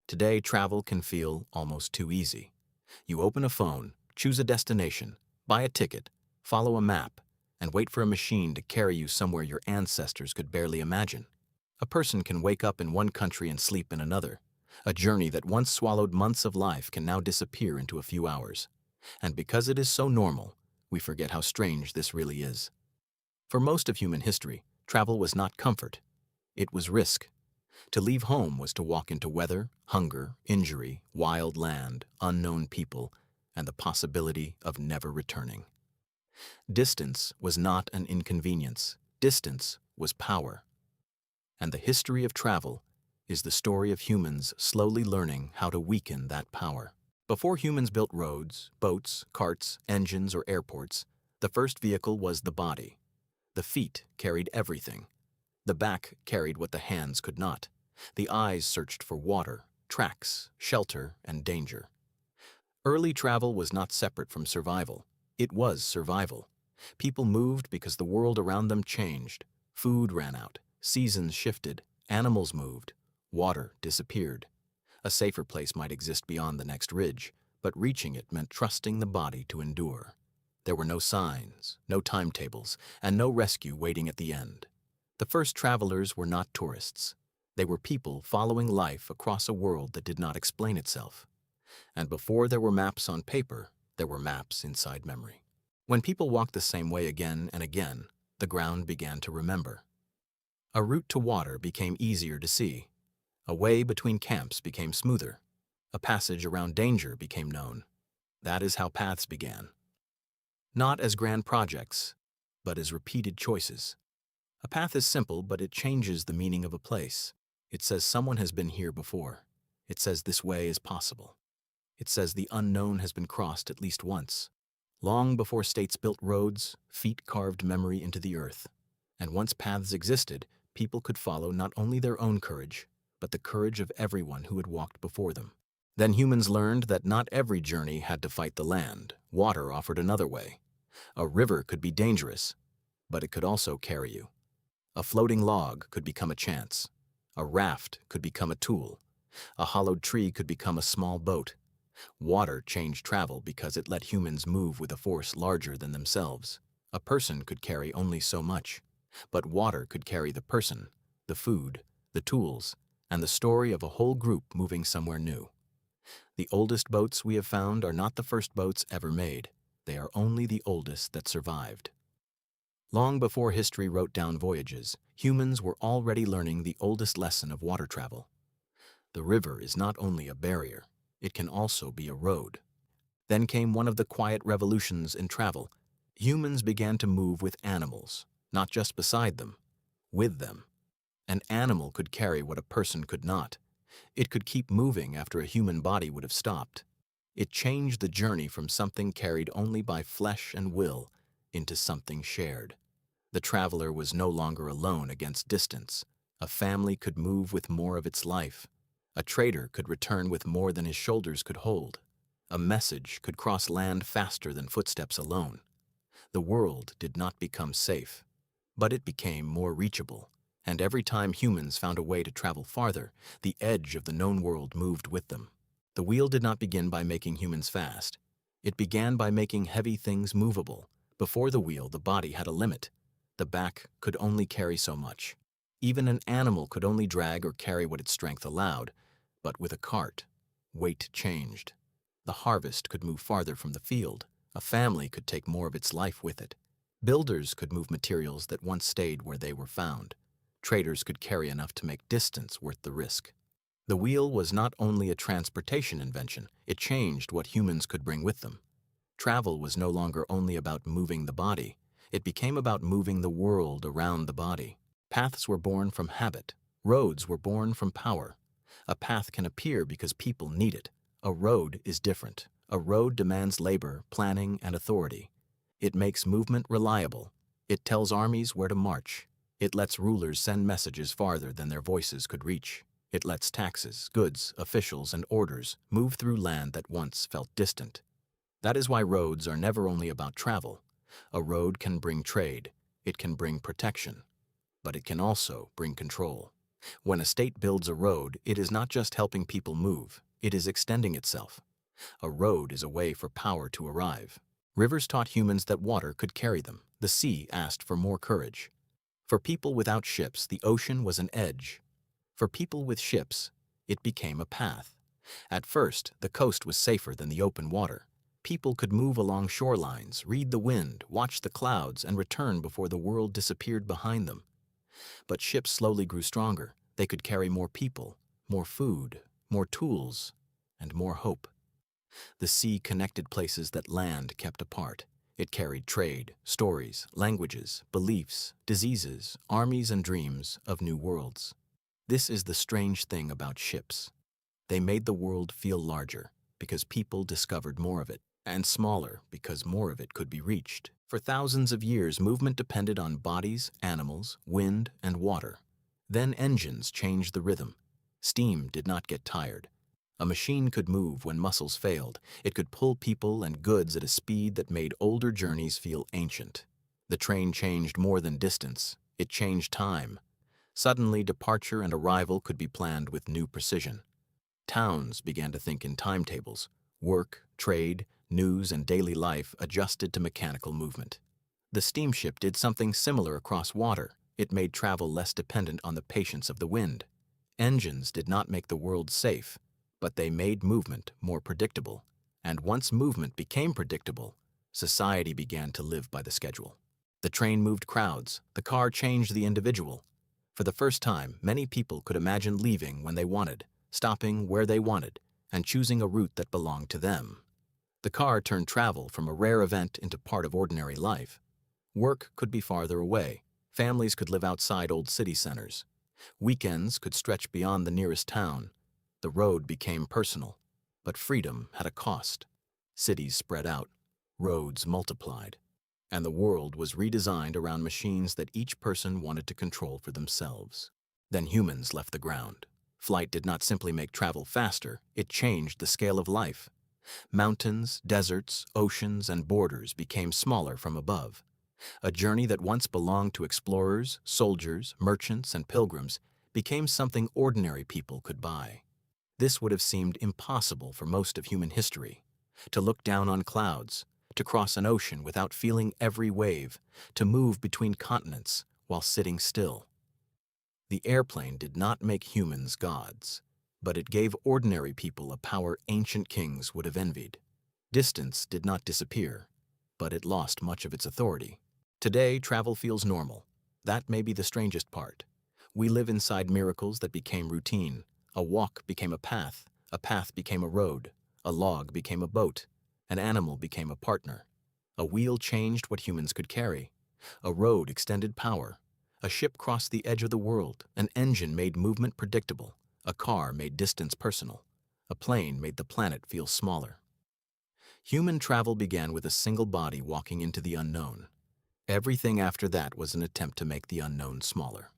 Today, travel can feel almost too easy. You open a phone, choose a destination, buy a ticket, follow a map, and wait for a machine to carry you somewhere your ancestors could barely imagine. A person can wake up in one country and sleep in another. A journey that once swallowed months of life can now disappear into a few hours. And because it is so normal, we forget how strange this really is. For most of human history, travel was not comfort. It was risk. To leave home was to walk into weather, hunger, injury, wild land, unknown people, and the possibility of never returning. Distance was not an inconvenience. Distance was power. And the history of travel is the story of humans slowly learning how to weaken that power. Before humans built roads, boats, carts, engines, or airports, the first vehicle was the body. The feet carried everything. The back carried what the hands could not. The eyes searched for water, tracks, shelter, and danger. Early travel was not separate from survival. It was survival. People moved because the world around them changed. Food ran out, seasons shifted, animals moved, water disappeared. A safer place might exist beyond the next ridge, but reaching it meant trusting the body to endure. There were no signs, no timetables, and no rescue waiting at the end. The first travelers were not tourists. They were people following life across a world that did not explain itself. And before there were maps on paper, there were maps inside memory. When people walked the same way again and again, the ground began to remember. A route to water became easier to see. A way between camps became smoother. A passage around danger became known. That is how paths began. Not as grand projects, but as repeated choices. A path is simple, but it changes the meaning of a place. It says someone has been here before. It says this way is possible. It says the unknown has been crossed at least once. Long before states built roads, feet carved memory into the earth. And once paths existed, people could follow not only their own courage, but the courage of everyone who had walked before them. Then humans learned that not every journey had to fight the land. Water offered another way. A river could be dangerous, but it could also carry you. A floating log could become a chance. A raft could become a tool. A hollowed tree could become a small boat. Water changed travel because it let humans move with a force larger than themselves. A person could carry only so much, but water could carry the person, the food, the tools, and the story of a whole group moving somewhere new. The oldest boats we have found are not the first boats ever made. They are only the oldest that survived. Long before history wrote down voyages, humans were already learning the oldest lesson of water travel. The river is not only a barrier, it can also be a road. Then came one of the quiet revolutions in travel. Humans began to move with animals, not just beside them, with them. An animal could carry what a person could not. It could keep moving after a human body would have stopped. It changed the journey from something carried only by flesh and will into something shared. The traveler was no longer alone against distance. A family could move with more of its life. A trader could return with more than his shoulders could hold. A message could cross land faster than footsteps alone. The world did not become safe, but it became more reachable. And every time humans found a way to travel farther, the edge of the known world moved with them. The wheel did not begin by making humans fast. It began by making heavy things movable. Before the wheel, the body had a limit. The back could only carry so much. Even an animal could only drag or carry what its strength allowed. But with a cart, weight changed. The harvest could move farther from the field. A family could take more of its life with it. Builders could move materials that once stayed where they were found. Traders could carry enough to make distance worth the risk. The wheel was not only a transportation invention, it changed what humans could bring with them. Travel was no longer only about moving the body, it became about moving the world around the body. Paths were born from habit. Roads were born from power. A path can appear because people need it. A road is different. A road demands labor, planning, and authority. It makes movement reliable. It tells armies where to march. It lets rulers send messages farther than their voices could reach. It lets taxes, goods, officials, and orders move through land that once felt distant. That is why roads are never only about travel. A road can bring trade. It can bring protection. But it can also bring control. When a state builds a road, it is not just helping people move, it is extending itself. A road is a way for power to arrive. Rivers taught humans that water could carry them. The sea asked for more courage. For people without ships, the ocean was an edge. For people with ships, it became a path. At first, the coast was safer than the open water. People could move along shorelines, read the wind, watch the clouds, and return before the world disappeared behind them. But ships slowly grew stronger. They could carry more people, more food, more tools, and more hope. The sea connected places that land kept apart. It carried trade, stories, languages, beliefs, diseases, armies, and dreams of new worlds. This is the strange thing about ships. They made the world feel larger because people discovered more of it, and smaller because more of it could be reached. For thousands of years, movement depended on bodies, animals, wind, and water. Then engines changed the rhythm. Steam did not get tired. A machine could move when muscles failed. It could pull people and goods at a speed that made older journeys feel ancient. The train changed more than distance. It changed time. Suddenly, departure and arrival could be planned with new precision. Towns began to think in timetables. Work, trade, news, and daily life adjusted to mechanical movement. The steamship did something similar across water. It made travel less dependent on the patience of the wind. Engines did not make the world safe, but they made movement more predictable. And once movement became predictable, society began to live by the schedule. The train moved crowds. The car changed the individual. For the first time, many people could imagine leaving when they wanted, stopping where they wanted, and choosing a route that belonged to them. The car turned travel from a rare event into part of ordinary life. Work could be farther away. Families could live outside old city centers. Weekends could stretch beyond the nearest town. The road became personal, but freedom had a cost. Cities spread out, roads multiplied, and the world was redesigned around machines that each person wanted to control for themselves. Then humans left the ground. Flight did not simply make travel faster, it changed the scale of life. Mountains, deserts, oceans, and borders became smaller from above. A journey that once belonged to explorers, soldiers, merchants, and pilgrims became something ordinary people could buy. This would have seemed impossible for most of human history. To look down on clouds, to cross an ocean without feeling every wave, to move between continents while sitting still. The airplane did not make humans gods, but it gave ordinary people a power ancient kings would have envied. Distance did not disappear, but it lost much of its authority. Today, travel feels normal. That may be the strangest part. We live inside miracles that became routine. A walk became a path became a road, a log became a boat, an animal became a partner. A wheel changed what humans could carry. A road extended power. A ship crossed the edge of the world. An engine made movement predictable. A car made distance personal. A plane made the planet feel smaller. Human travel began with a single body walking into the unknown. Everything after that was an attempt to make the unknown smaller.